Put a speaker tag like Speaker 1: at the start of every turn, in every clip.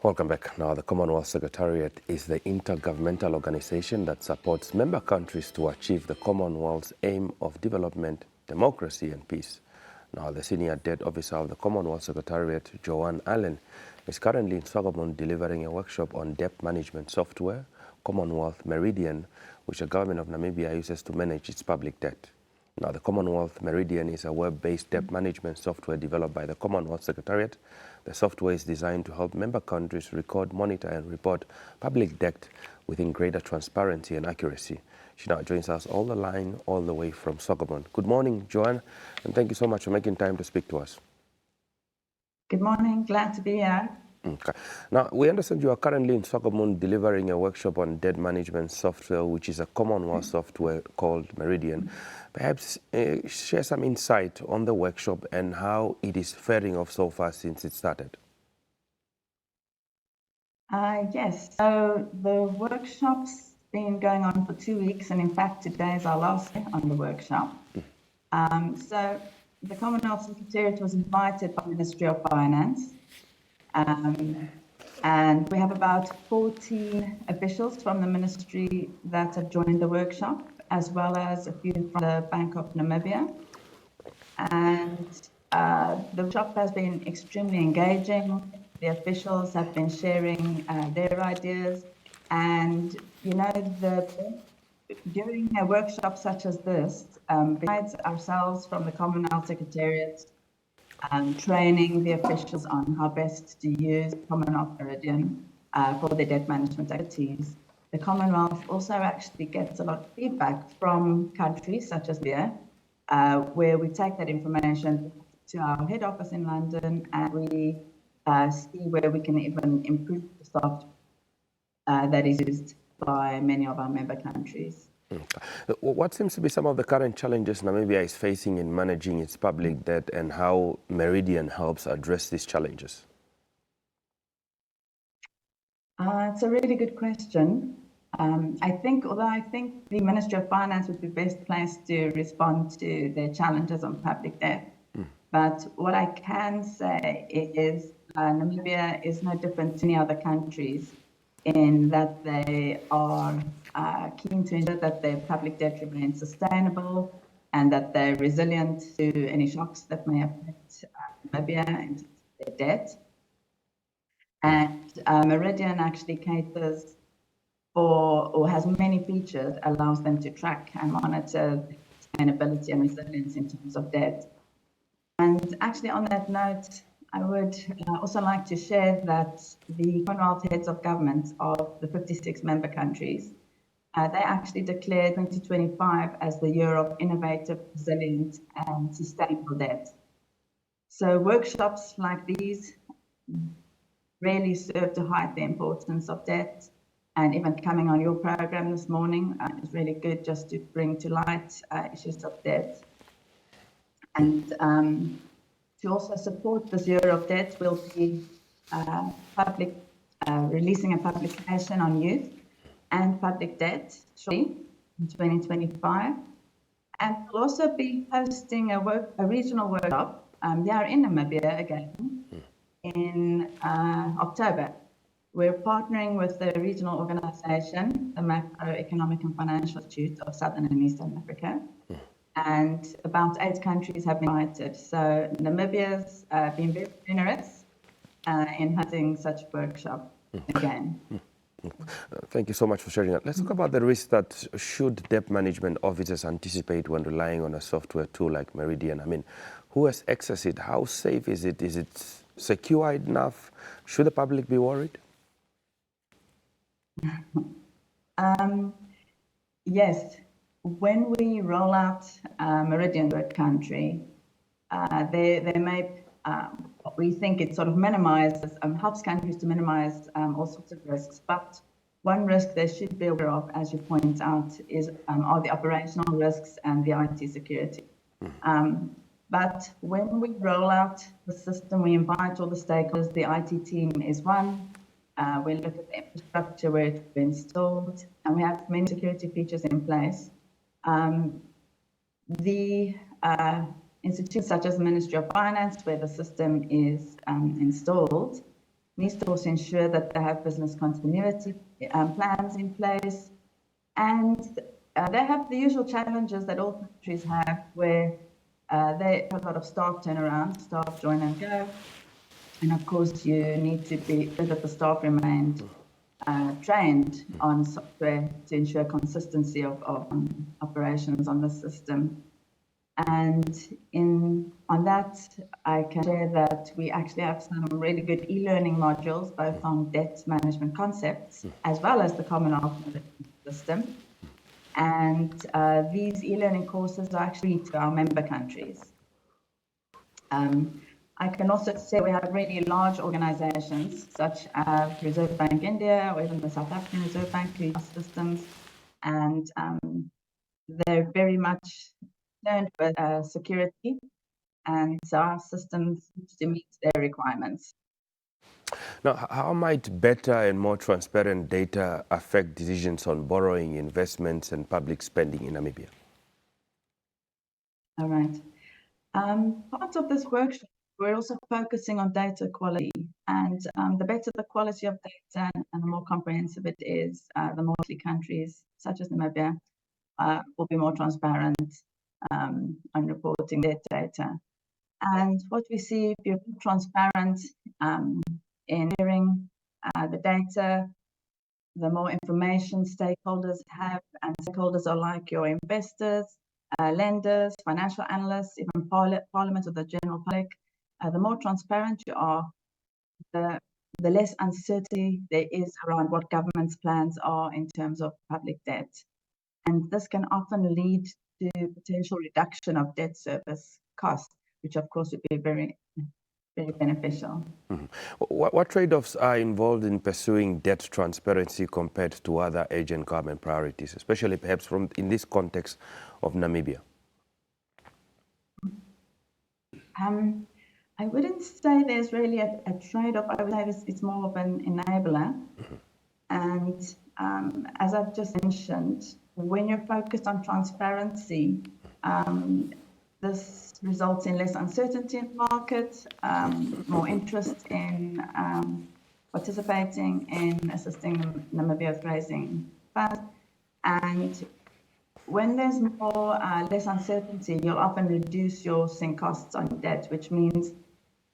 Speaker 1: Welcome back. Now, the Commonwealth Secretariat is the intergovernmental organization that supports member countries to achieve the Commonwealth's aim of development, democracy and peace. Now, the senior debt officer of the Commonwealth Secretariat, Joanne Allin, is currently in Swakopmund delivering a workshop on debt management software, Commonwealth Meridian, which the government of Namibia uses to manage its public debt. Now, the Commonwealth Meridian is a web-based debt management software developed by the Commonwealth Secretariat. The software is designed to help member countries record, monitor and report public debt within greater transparency and accuracy. She now joins us all the way from Swakopmund. Good morning, Joanne, and thank you so much for making time to speak to us.
Speaker 2: Good morning, glad to be here.
Speaker 1: Okay. Now, we understand you are currently in Swakopmund delivering a workshop on debt management software, which is a Commonwealth software called Meridian. Perhaps share some insight on the workshop and how it is faring off so far since it started.
Speaker 2: Yes, so the workshop's been going on for 2 weeks, and in fact today is our last day on the workshop. So the Commonwealth Secretariat was invited by the Ministry of Finance, and we have about 14 officials from the ministry that have joined the workshop, as well as a few from the Bank of Namibia. And the workshop has been extremely engaging. The officials have been sharing their ideas, and you know, during a workshop such as this, besides ourselves from the Commonwealth Secretariat, training the officials on how best to use Commonwealth Meridian for their debt management activities, the Commonwealth also actually gets a lot of feedback from countries such as Namibia, where we take that information to our head office in London, and we see where we can even improve the software that is used by many of our member countries.
Speaker 1: What seems to be some of the current challenges Namibia is facing in managing its public debt, and how Meridian helps address these challenges?
Speaker 2: It's a really good question. I think the Ministry of Finance would be best placed to respond to the challenges on public debt. But what I can say is Namibia is no different to any other countries in that they are keen to ensure that their public debt remains sustainable and that they're resilient to any shocks that may affect Namibia and their debt. And Meridian actually caters for, or has many features, allows them to track and monitor sustainability and resilience in terms of debt. And actually on that note, I would also like to share that the Commonwealth heads of government of the 56 member countries, they actually declared 2025 as the year of innovative, resilient and sustainable debt. So workshops like these really serve to highlight the importance of debt, and even coming on your program this morning is really good just to bring to light issues of debt. And to also support this year of debt, we'll be releasing a publication on youth and public debt shortly in 2025. And we'll also be hosting a regional workshop here in Namibia again in October. We're partnering with the regional organization, the Macroeconomic and Financial Institute of Southern and Eastern Africa. And about 8 countries have been invited. So Namibia's been very generous in hosting such a workshop again.
Speaker 1: Thank you so much for sharing that. Let's talk about the risk that should debt management officers anticipate when relying on a software tool like Meridian. I mean, who has accessed it? How safe is it? Is it secure enough? Should the public be worried?
Speaker 2: Yes. When we roll out Meridian to a country, they may, we think it sort of minimizes, helps countries to minimize all sorts of risks. But one risk they should be aware of, as you point out, are the operational risks and the IT security. But when we roll out the system, we invite all the stakeholders. The IT team is one. We look at the infrastructure where it's been installed, and we have many security features in place. The institutions such as the Ministry of Finance, where the system is installed, needs to also ensure that they have business continuity plans in place. And they have the usual challenges that all countries have, where they have a lot of staff turnaround, staff join and go. And of course, you need to be sure that the staff remained trained on software to ensure consistency of operations on the system. And on that, I can share that we actually have some really good e-learning modules, both on debt management concepts, as well as the Commonwealth system. And these e-learning courses are actually to our member countries. I can also say we have really large organizations such as Reserve Bank India or even the South African Reserve Bank who use systems, and they're very much concerned with security, and so our systems need to meet their requirements.
Speaker 1: Now, how might better and more transparent data affect decisions on borrowing, investments, and public spending in Namibia?
Speaker 2: All right. Part of this workshop, we're also focusing on data quality, and the better the quality of data and the more comprehensive it is, the more countries such as Namibia will be more transparent on reporting their data. And what we see, if you're transparent in sharing the data, the more information stakeholders have, and stakeholders are like your investors, lenders, financial analysts, even parliament or the general public. The more transparent you are, the less uncertainty there is around what government's plans are in terms of public debt. And this can often lead to potential reduction of debt service costs, which of course would be very, very beneficial.
Speaker 1: Mm-hmm. What trade-offs are involved in pursuing debt transparency compared to other Asian government priorities, especially perhaps in this context of Namibia?
Speaker 2: I wouldn't say there's really a trade-off. I would say it's more of an enabler. Mm-hmm. And as I've just mentioned, when you're focused on transparency, this results in less uncertainty in the market, more interest in participating in assisting Namibia with raising funds. And when there's less uncertainty, you'll often reduce your sink costs on debt, which means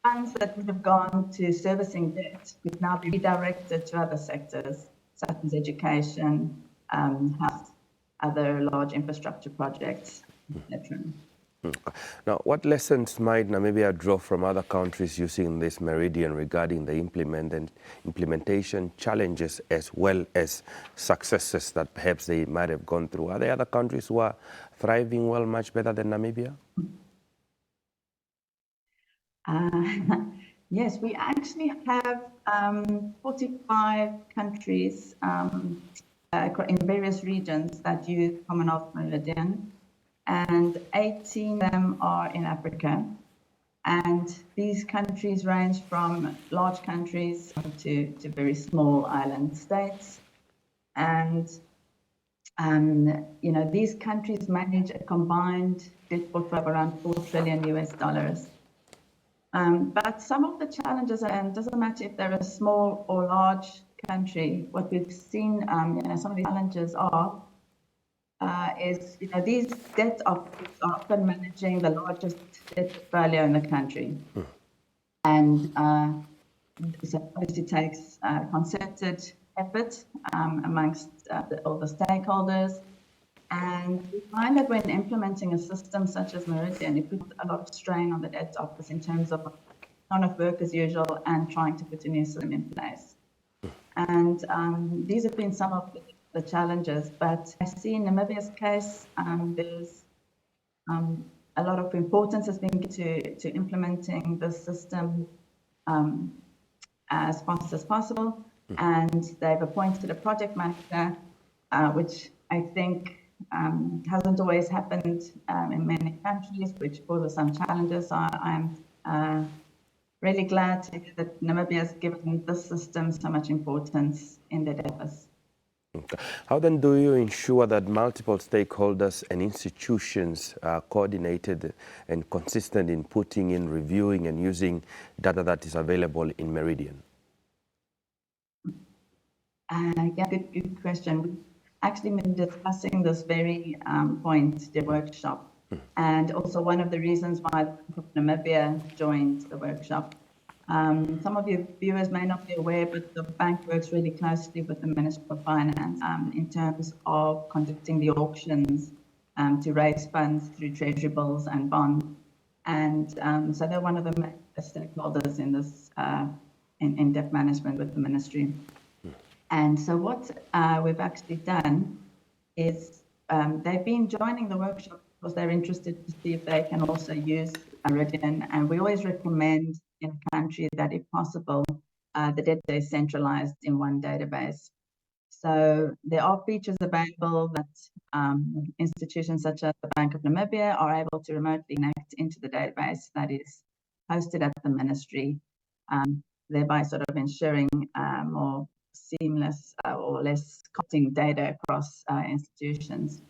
Speaker 2: funds that would have gone to servicing debt would now be redirected to other sectors, such as education, health, other large infrastructure projects, etc.
Speaker 1: Now, what lessons might Namibia draw from other countries using this meridian regarding the implementation challenges as well as successes that perhaps they might have gone through? Are there other countries who are thriving well, much better than Namibia?
Speaker 2: Yes, we actually have 45 countries in various regions that use Commonwealth Meridian, and 18 of them are in Africa. And these countries range from large countries to very small island states. And these countries manage a combined debt portfolio of around $4 trillion US. But some of the challenges, and it doesn't matter if they're a small or large country, what we've seen, some of the challenges is these debt officers are often managing the largest debt portfolio in the country. And so obviously takes concerted effort amongst all the stakeholders. And we find that when implementing a system such as Meridian, it puts a lot of strain on the debt office in terms of kind of work as usual and trying to put a new system in place. And these have been some of the challenges, but I see in Namibia's case, there's a lot of importance has been to implementing the system as fast as possible. And they've appointed a project manager, which I think hasn't always happened in many countries, which causes some challenges. So I'm really glad that Namibia has given this system so much importance in their efforts.
Speaker 1: Okay. How then do you ensure that multiple stakeholders and institutions are coordinated and consistent in putting in, reviewing, and using data that is available in Meridian?
Speaker 2: Yeah, good question. We've actually been discussing this very point, the workshop, and also one of the reasons why the Bank of Namibia joined the workshop. Some of your viewers may not be aware, but the bank works really closely with the Ministry of Finance in terms of conducting the auctions to raise funds through treasury bills and bonds. And so they're one of the main stakeholders in this in debt management with the ministry. And so what we've actually done is they've been joining the workshop because they're interested to see if they can also use Meridian. And we always recommend in a country that, if possible, the data is centralized in one database. So there are features available that institutions such as the Bank of Namibia are able to remotely connect into the database that is hosted at the ministry, thereby sort of ensuring more seamless or less cutting data across institutions.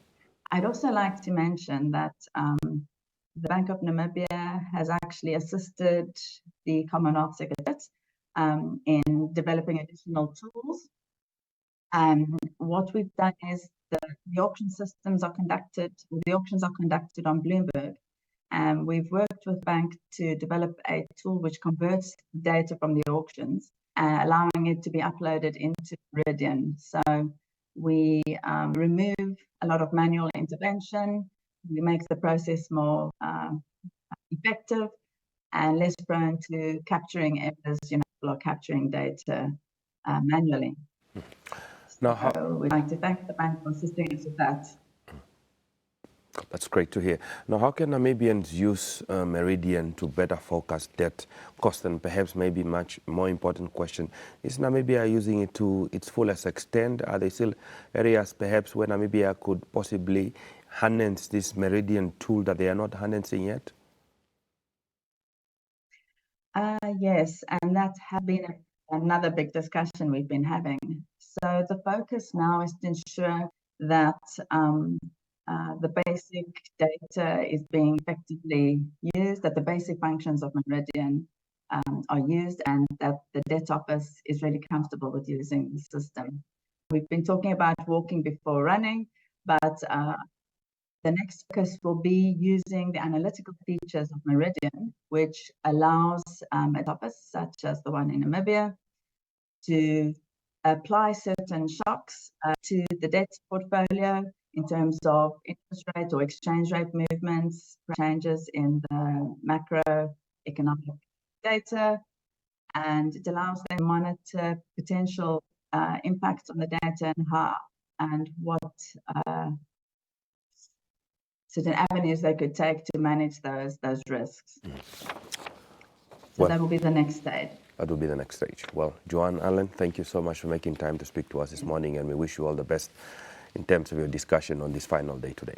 Speaker 2: I'd also like to mention that the Bank of Namibia has actually assisted the Commonwealth Secretariat in developing additional tools. What we've done is the auction systems are conducted, the auctions are conducted on Bloomberg. And we've worked with bank to develop a tool which converts data from the auctions, allowing it to be uploaded into Meridian. So we remove a lot of manual intervention. We make the process more effective and less prone to capturing errors, or capturing data manually.
Speaker 1: Now,
Speaker 2: so we'd like to thank the bank for assisting us with that.
Speaker 1: That's great to hear. Now, how can Namibians use Meridian to better forecast debt cost? And perhaps maybe much more important question, is Namibia using it to its fullest extent? Are there still areas perhaps where Namibia could possibly harness this Meridian tool that they are not harnessing yet?
Speaker 2: Yes, and that has been another big discussion we've been having. So the focus now is to ensure that the basic data is being effectively used, that the basic functions of Meridian are used, and that the debt office is really comfortable with using the system. We've been talking about walking before running, but the next focus will be using the analytical features of Meridian, which allows a debt office, such as the one in Namibia, to apply certain shocks to the debt portfolio in terms of interest rate or exchange rate movements, changes in the macroeconomic data, and it allows them to monitor potential impacts on the data and what certain avenues they could take to manage those risks. So that will be the next stage.
Speaker 1: That will be the next stage. Well, Joanne Allin, thank you so much for making time to speak to us this morning, and we wish you all the best in terms of your discussion on this final day today.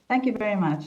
Speaker 2: Thank you very much.